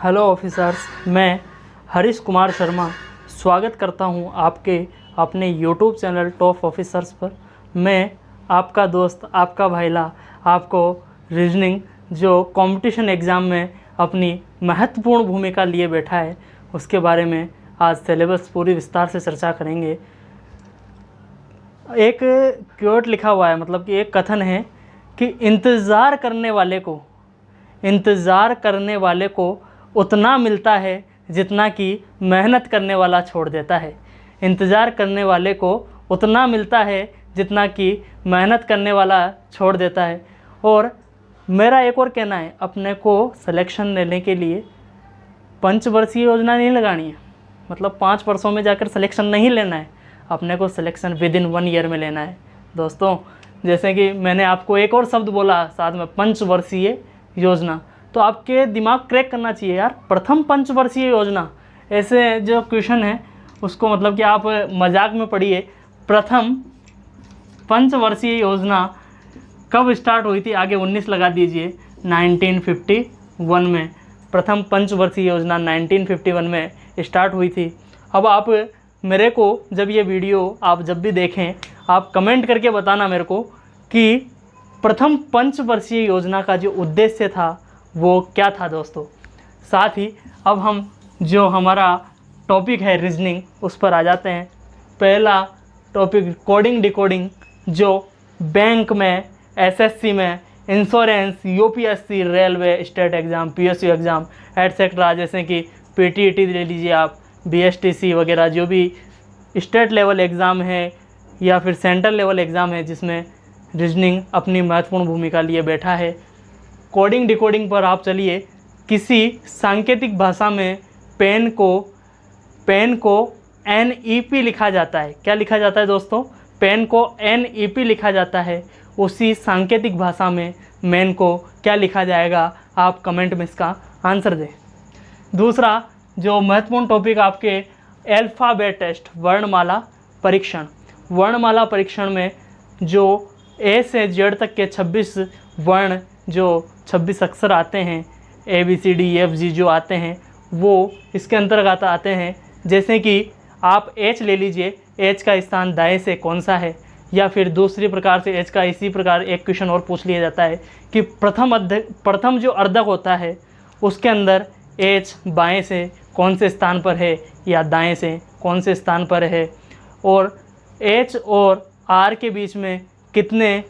Hello officers, मैं हरीश कुमार शर्मा स्वागत करता हूं आपके अपने यूट्यूब चैनल टॉप ऑफिसर्स पर। मैं आपका दोस्त, आपका भाईला, आपको रीजनिंग जो कंपटीशन एग्ज़ाम में अपनी महत्वपूर्ण भूमिका लिए बैठा है उसके बारे में आज सिलेबस पूरी विस्तार से चर्चा करेंगे। एक क्योट लिखा हुआ है, मतलब कि एक कथन है कि इंतज़ार करने वाले को उतना मिलता है जितना कि मेहनत करने वाला छोड़ देता है। इंतज़ार करने वाले को उतना मिलता है जितना कि मेहनत करने वाला छोड़ देता है। और मेरा एक और कहना है, अपने को सिलेक्शन लेने के लिए पंचवर्षीय योजना नहीं लगानी है, मतलब 5 वर्षों में जाकर सिलेक्शन नहीं लेना है, अपने को सिलेक्शन विदिन 1 ईयर में लेना है। दोस्तों, जैसे कि मैंने आपको एक और शब्द बोला साथ में, पंचवर्षीय योजना, तो आपके दिमाग क्रैक करना चाहिए यार। प्रथम पंचवर्षीय योजना, ऐसे जो क्वेश्चन है उसको मतलब कि आप मजाक में पढ़िए। प्रथम पंचवर्षीय योजना कब स्टार्ट हुई थी, आगे 19 लगा दीजिए, 1951 में। प्रथम पंचवर्षीय योजना 1951 में स्टार्ट हुई थी। अब आप मेरे को जब ये वीडियो आप जब भी देखें, आप कमेंट करके बताना मेरे को कि प्रथम पंचवर्षीय योजना का जो उद्देश्य था वो क्या था दोस्तों। साथ ही अब हम जो हमारा टॉपिक है रीजनिंग, उस पर आ जाते हैं। पहला टॉपिक कोडिंग डिकोडिंग, जो बैंक में, एसएससी में, insurance, UPSC, railway, state exam, PSU exam etcetera, जैसे कि पीटीईटी ले लीजिए आप, बीएसटीसी वगैरह, जो भी स्टेट लेवल एग्ज़ाम है या फिर सेंट्रल लेवल एग्ज़ाम है जिसमें रीजनिंग अपनी महत्वपूर्ण भूमिका लिए बैठा है। कोडिंग डिकोडिंग पर आप चलिए, किसी सांकेतिक भाषा में पेन को NEP लिखा जाता है। क्या लिखा जाता है दोस्तों? पेन को NEP लिखा जाता है। उसी सांकेतिक भाषा में मैन को क्या लिखा जाएगा, आप कमेंट में इसका आंसर दें। दूसरा जो महत्वपूर्ण टॉपिक आपके अल्फ़ाबेट टेस्ट, वर्णमाला परीक्षण। वर्णमाला परीक्षण में जो A से Z तक के 26 वर्ण, जो 26 अक्षर आते हैं, ABCDEFG जो आते हैं, वो इसके अंतर्गत आते हैं। जैसे कि आप H ले लीजिए, H का स्थान दाएं से कौन सा है, या फिर दूसरी प्रकार से H का इसी प्रकार एक क्वेश्चन और पूछ लिया जाता है कि प्रथम जो अर्धक होता है उसके अंदर H बाएं से कौन से स्थान पर है या दाएं से कौन से स्थान पर है, और H और R के बीच में कितने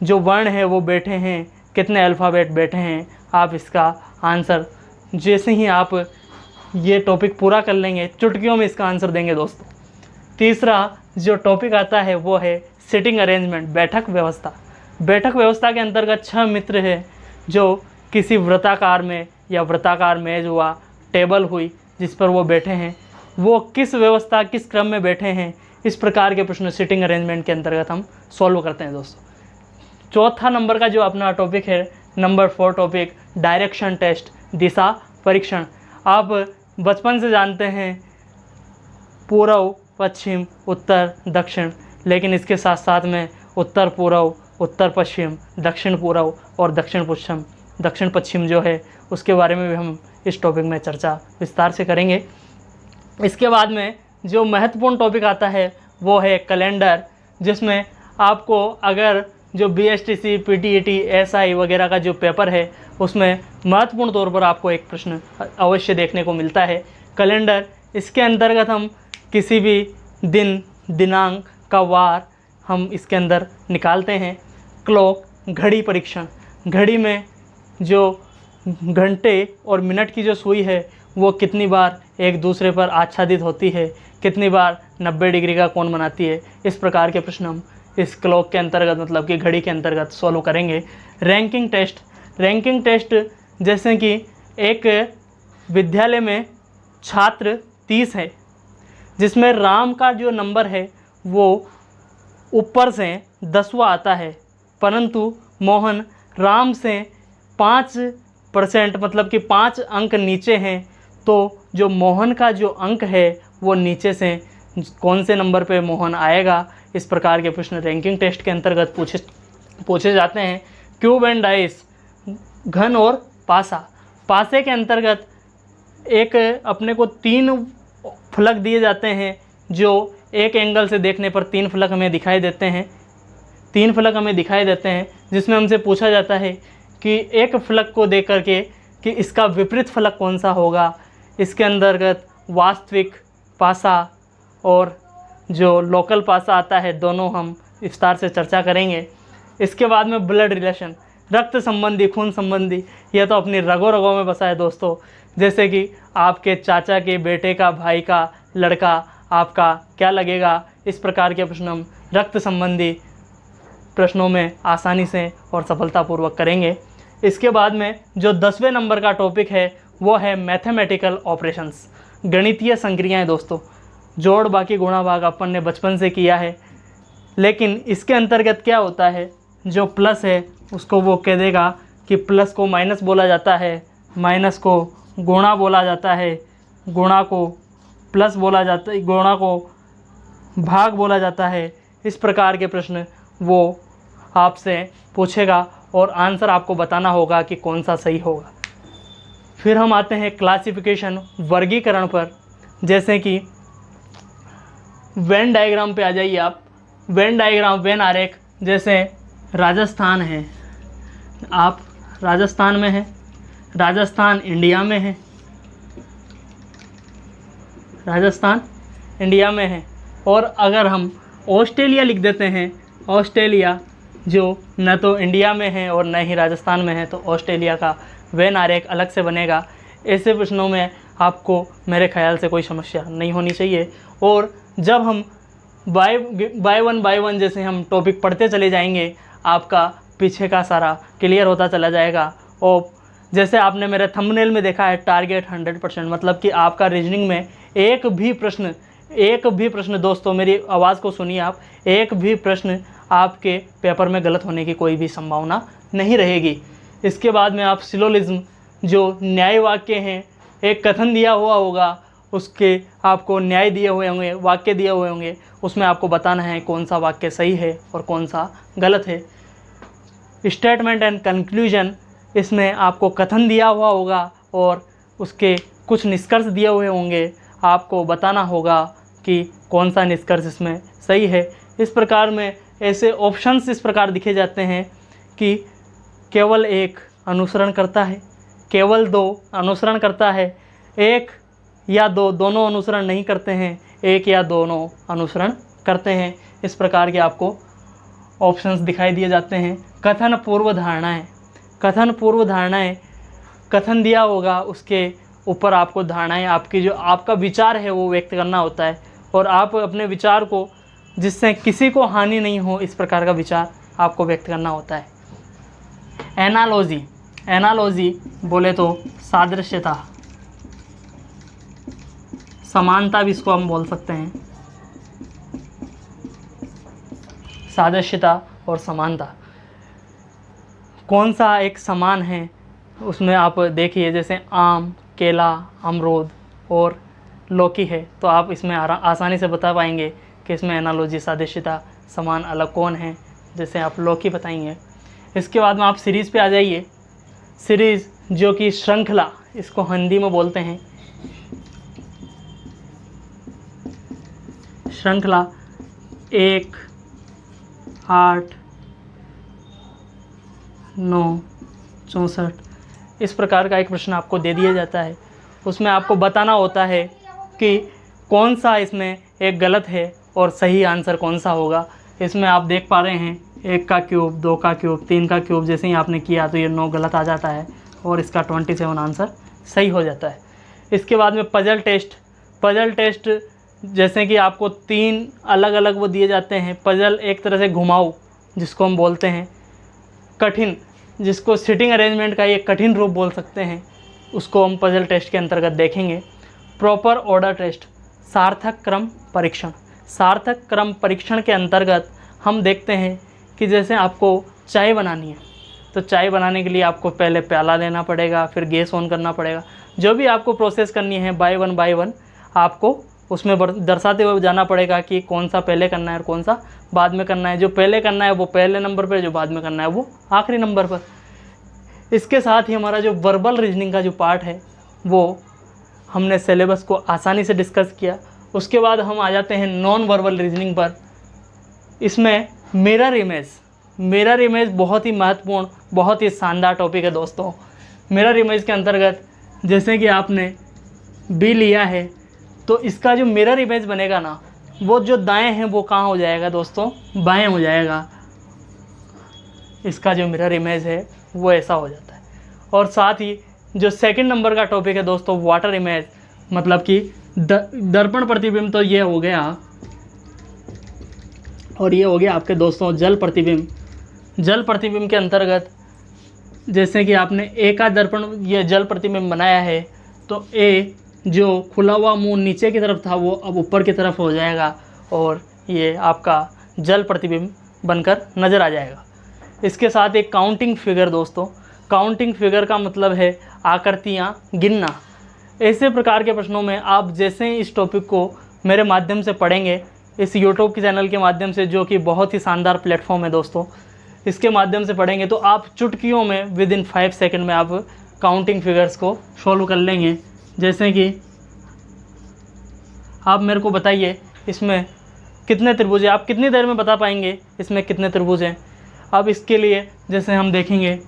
जो वर्ण हैं वो बैठे हैं, कितने अल्फ़ाबेट बैठे हैं। आप इसका आंसर जैसे ही आप ये टॉपिक पूरा कर लेंगे, चुटकियों में इसका आंसर देंगे दोस्तों। तीसरा जो टॉपिक आता है वो है सिटिंग अरेंजमेंट, बैठक व्यवस्था। बैठक व्यवस्था के अंतर्गत 6 मित्र हैं जो किसी वृत्ताकार में या वृत्ताकार मेज हुआ, टेबल हुई जिस पर वो बैठे हैं, वो किस व्यवस्था, किस क्रम में बैठे हैं, इस प्रकार के प्रश्न सिटिंग अरेंजमेंट के अंतर्गत हम सॉल्व करते हैं दोस्तों। चौथा नंबर का जो अपना टॉपिक है, नंबर 4 टॉपिक, डायरेक्शन टेस्ट, दिशा परीक्षण। आप बचपन से जानते हैं पूर्व, पश्चिम, उत्तर, दक्षिण, लेकिन इसके साथ साथ में उत्तर पूर्व, उत्तर पश्चिम, दक्षिण पूर्व और दक्षिण पश्चिम जो है उसके बारे में भी हम इस टॉपिक में चर्चा विस्तार से करेंगे। इसके बाद में जो महत्वपूर्ण टॉपिक आता है वो है कैलेंडर, जिसमें आपको अगर जो BSTC, PTET, SI वगैरह का जो पेपर है उसमें महत्वपूर्ण तौर पर आपको एक प्रश्न अवश्य देखने को मिलता है, कैलेंडर। इसके अंतर्गत हम किसी भी दिन, दिनांक का वार हम इसके अंदर निकालते हैं। क्लॉक, घड़ी परीक्षण, घड़ी में जो घंटे और मिनट की जो सुई है वो कितनी बार एक दूसरे पर आच्छादित होती है, कितनी बार 90 डिग्री का कोण बनाती है, इस प्रकार के प्रश्न हम इस क्लॉक के अंतर्गत, मतलब कि घड़ी के अंतर्गत सॉल्व करेंगे। रैंकिंग टेस्ट, जैसे कि एक विद्यालय में छात्र 30 है, जिसमें राम का जो नंबर है वो ऊपर से 10वां आता है, परंतु मोहन राम से 5%, मतलब कि 5 अंक नीचे हैं, तो जो मोहन का जो अंक है वो नीचे से कौन से नंबर पे मोहन आएगा, इस प्रकार के प्रश्न रैंकिंग टेस्ट के अंतर्गत पूछे जाते हैं। क्यूब एंड डाइस, घन और पासा। पासे के अंतर्गत एक अपने को 3 फलक दिए जाते हैं, जो एक एंगल से देखने पर 3 फलक हमें दिखाई देते हैं। 3 फलक हमें दिखाई देते हैं, जिसमें हमसे पूछा जाता है कि एक फलक को देख करके कि इसका विपरीत फलक कौन सा होगा। इसके अंतर्गत वास्तविक पासा और जो लोकल पासा आता है, दोनों हम विस्तार से चर्चा करेंगे। इसके बाद में ब्लड रिलेशन, रक्त संबंधी, खून संबंधी, यह तो अपनी रगों रगों में बसा है दोस्तों। जैसे कि आपके चाचा के बेटे का, भाई का लड़का आपका क्या लगेगा, इस प्रकार के प्रश्न हम रक्त संबंधी प्रश्नों में आसानी से और सफलतापूर्वक करेंगे। इसके बाद में जो 10वें नंबर का टॉपिक है वो है मैथमेटिकल ऑपरेशंस, गणितीय संक्रियाएं दोस्तों। जोड़, बाकी, गुणा, भाग अपन ने बचपन से किया है, लेकिन इसके अंतर्गत क्या होता है, जो प्लस है उसको वो कह देगा कि प्लस को माइनस बोला जाता है, माइनस को गुणा बोला जाता है, गुणा को प्लस बोला जाता है, गुणा को भाग बोला जाता है। इस प्रकार के प्रश्न वो आपसे पूछेगा और आंसर आपको बताना होगा कि कौन सा सही होगा। फिर हम आते हैं क्लासिफिकेशन, वर्गीकरण पर। जैसे कि वेन डायग्राम पे आ जाइए आप। वेन डायग्राम, वेन आरेख, जैसे राजस्थान है, आप राजस्थान में हैं, राजस्थान इंडिया में है, राजस्थान इंडिया में है। और अगर हम ऑस्ट्रेलिया लिख देते हैं, ऑस्ट्रेलिया जो न तो इंडिया में है और न ही राजस्थान में है, तो ऑस्ट्रेलिया का वेन आरेख अलग से बनेगा। ऐसे प्रश्नों में आपको मेरे ख्याल से कोई समस्या नहीं होनी चाहिए। और जब हम बाय वन जैसे हम टॉपिक पढ़ते चले जाएंगे, आपका पीछे का सारा क्लियर होता चला जाएगा। और जैसे आपने मेरे थंबनेल में देखा है, टारगेट 100%, मतलब कि आपका रीजनिंग में एक भी प्रश्न दोस्तों, मेरी आवाज़ को सुनिए आप, एक भी प्रश्न आपके पेपर में गलत होने की कोई भी संभावना नहीं रहेगी। इसके बाद में आप सिलोजिज्म, जो न्याय वाक्य हैं, एक कथन दिया हुआ होगा, उसके आपको न्याय दिए हुए होंगे, वाक्य दिए हुए होंगे, उसमें आपको बताना है कौन सा वाक्य सही है और कौन सा गलत है। स्टेटमेंट एंड कंक्लूजन, इसमें आपको कथन दिया हुआ होगा और उसके कुछ निष्कर्ष दिए हुए होंगे, आपको बताना होगा कि कौन सा निष्कर्ष इसमें सही है। इस प्रकार में ऐसे ऑप्शंस इस प्रकार दिखे जाते हैं कि केवल 1 अनुसरण करता है, केवल 2 अनुसरण करता है, 1 या 2 दोनों अनुसरण नहीं करते हैं, 1 या दोनों अनुसरण करते हैं। इस प्रकार के आपको ऑप्शंस दिखाई दिए जाते हैं। कथन पूर्व धारणाएँ, कथन पूर्व धारणाएँ, कथन दिया होगा, उसके ऊपर आपको धारणाएँ, आपकी जो आपका विचार है वो व्यक्त करना होता है, और आप अपने विचार को, जिससे किसी को हानि नहीं हो, इस प्रकार का विचार आपको व्यक्त करना होता है। एनालॉजी, एनालॉजी बोले तो सादृश्यता, समानता भी इसको हम बोल सकते हैं, सादृश्यता और समानता। कौन सा एक समान है उसमें आप देखिए, जैसे आम, केला, अमरूद और लौकी है, तो आप इसमें आसानी से बता पाएंगे कि इसमें एनालॉजी, सादृश्यता, समान अलग कौन है, जैसे आप लौकी बताएंगे। इसके बाद में आप सीरीज़ पे आ जाइए। सीरीज़ जो कि श्रृंखला, इसको हिंदी में बोलते हैं श्रृंखला। 1, 8, 9, 64, इस प्रकार का एक प्रश्न आपको दे दिया जाता है। उसमें आपको बताना होता है कि कौन सा इसमें एक गलत है और सही आंसर कौन सा होगा। इसमें आप देख पा रहे हैं 1 का क्यूब, 2 का क्यूब, 3 का क्यूब, जैसे ही आपने किया तो ये 9 गलत आ जाता है और इसका 27 आंसर सही हो जाता है। इसके बाद में पजल टेस्ट, पजल टेस्ट जैसे कि आपको 3 अलग अलग वो दिए जाते हैं। पजल एक तरह से घुमाऊ जिसको हम बोलते हैं, कठिन जिसको सिटिंग अरेंजमेंट का ये कठिन रूप बोल सकते हैं, उसको हम पजल टेस्ट के अंतर्गत देखेंगे। प्रॉपर ऑर्डर टेस्ट, सार्थक क्रम परीक्षण, सार्थक क्रम परीक्षण के अंतर्गत हम देखते हैं कि जैसे आपको चाय बनानी है, तो चाय बनाने के लिए आपको पहले प्याला लेना पड़ेगा, फिर गैस ऑन करना पड़ेगा। जो भी आपको प्रोसेस करनी है बाय वन आपको उसमें दर्शाते हुए जाना पड़ेगा कि कौन सा पहले करना है और कौन सा बाद में करना है। जो पहले करना है वो पहले नंबर पर, जो बाद में करना है वो आखिरी नंबर पर। इसके साथ ही हमारा जो वर्बल रीजनिंग का जो पार्ट है वो हमने सिलेबस को आसानी से डिस्कस किया। उसके बाद हम आ जाते हैं नॉन वर्बल रीजनिंग पर। इसमें मिरर इमेज बहुत ही महत्वपूर्ण, बहुत ही शानदार टॉपिक है दोस्तों। मिरर इमेज के अंतर्गत जैसे कि आपने बी लिया है, तो इसका जो मिरर इमेज बनेगा ना, वो जो दाएं हैं वो कहाँ हो जाएगा दोस्तों, बाएं हो जाएगा। इसका जो मिरर इमेज है वो ऐसा हो जाता है। और साथ ही जो सेकंड नंबर का टॉपिक है दोस्तों, वाटर इमेज, मतलब कि दर्पण प्रतिबिंब, तो ये हो गया। और ये हो गया आपके दोस्तों जल प्रतिबिंब। जल प्रतिबिंब के अंतर्गत जैसे कि आपने ए का दर्पण ये जल प्रतिबिंब बनाया है, तो ए जो खुला हुआ मुंह नीचे की तरफ था वो अब ऊपर की तरफ हो जाएगा और ये आपका जल प्रतिबिंब बनकर नज़र आ जाएगा। इसके साथ एक काउंटिंग फिगर दोस्तों, काउंटिंग फिगर का मतलब है आकृतियाँ गिनना। ऐसे प्रकार के प्रश्नों में आप जैसे ही इस टॉपिक को मेरे माध्यम से पढ़ेंगे, इस यूट्यूब के चैनल के माध्यम से, जो कि बहुत ही शानदार प्लेटफॉर्म है दोस्तों, इसके माध्यम से पढ़ेंगे तो आप चुटकियों में विद इन 5 सेकंड में आप काउंटिंग फिगर्स को सॉल्व कर लेंगे। जैसे कि आप मेरे को बताइए इसमें कितने त्रिभुज हैं, आप कितनी देर में बता पाएंगे इसमें कितने त्रिभुज हैं। अब इसके लिए जैसे हम देखेंगे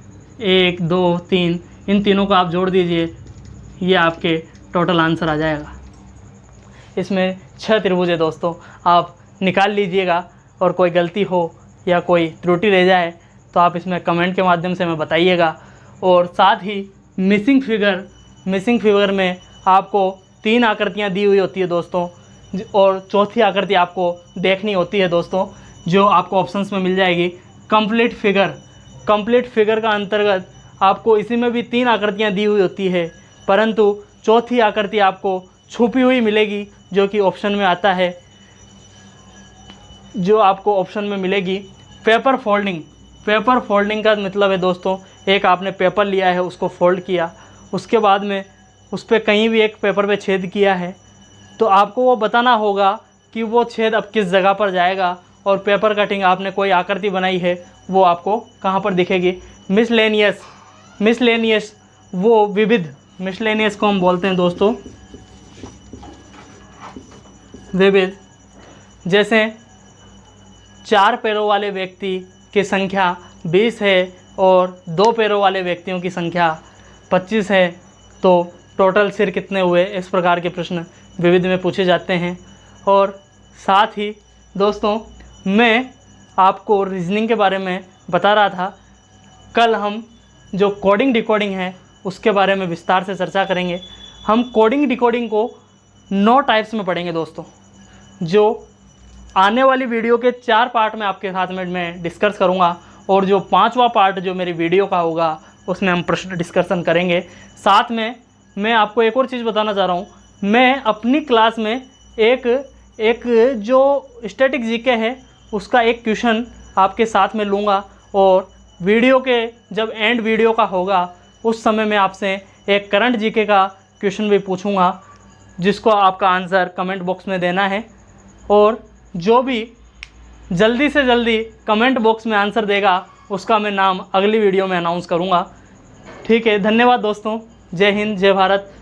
1 2 3, इन तीनों को आप जोड़ दीजिए, ये आपके टोटल आंसर आ जाएगा। इसमें 6 त्रिभुज है दोस्तों, आप निकाल लीजिएगा। और कोई गलती हो या कोई त्रुटि रह जाए तो आप इसमें कमेंट के माध्यम से हमें बताइएगा। और साथ ही मिसिंग फिगर में आपको 3 आकृतियाँ दी हुई होती है दोस्तों, और चौथी आकृति आपको देखनी होती है दोस्तों, जो आपको ऑप्शंस में मिल जाएगी। कंप्लीट फिगर का अंतर्गत आपको इसी में भी 3 आकृतियाँ दी हुई होती है, परंतु चौथी आकृति आपको छुपी हुई मिलेगी, जो कि ऑप्शन में आता है, जो आपको ऑप्शन में मिलेगी। पेपर फोल्डिंग का मतलब है दोस्तों, एक आपने पेपर लिया है, उसको फोल्ड किया, उसके बाद में उस पर कहीं भी एक पेपर पे छेद किया है, तो आपको वो बताना होगा कि वो छेद अब किस जगह पर जाएगा। और पेपर कटिंग, आपने कोई आकृति बनाई है, वो आपको कहाँ पर दिखेगी। मिसलेनियस वो विविध, मिसलेनियस को हम बोलते हैं दोस्तों विविध। जैसे 4 पैरों वाले व्यक्ति की संख्या 20 है और 2 पैरों वाले व्यक्तियों की संख्या 25 है, तो टोटल सिर कितने हुए। इस प्रकार के प्रश्न विविध में पूछे जाते हैं। और साथ ही दोस्तों मैं आपको रीजनिंग के बारे में बता रहा था, कल हम जो कोडिंग डिकोडिंग है उसके बारे में विस्तार से चर्चा करेंगे। हम कोडिंग डिकोडिंग को 9 टाइप्स में पढ़ेंगे दोस्तों, जो आने वाली वीडियो के 4 पार्ट में आपके साथ में मैं डिस्कस करूंगा। और जो 5वां पार्ट जो मेरी वीडियो का होगा उसमें हम प्रश्न डिस्कशन करेंगे। साथ में मैं आपको एक और चीज़ बताना चाह रहा हूँ, मैं अपनी क्लास में एक जो स्टैटिक जीके है उसका एक क्वेश्चन आपके साथ में लूँगा, और वीडियो के जब एंड वीडियो का होगा उस समय मैं आपसे एक करंट जीके का क्वेश्चन भी पूछूंगा, जिसको आपका आंसर कमेंट बॉक्स में देना है। और जो भी जल्दी से जल्दी कमेंट बॉक्स में आंसर देगा उसका मैं नाम अगली वीडियो में अनाउंस करूंगा। ठीक है, धन्यवाद दोस्तों। जय हिंद, जय भारत।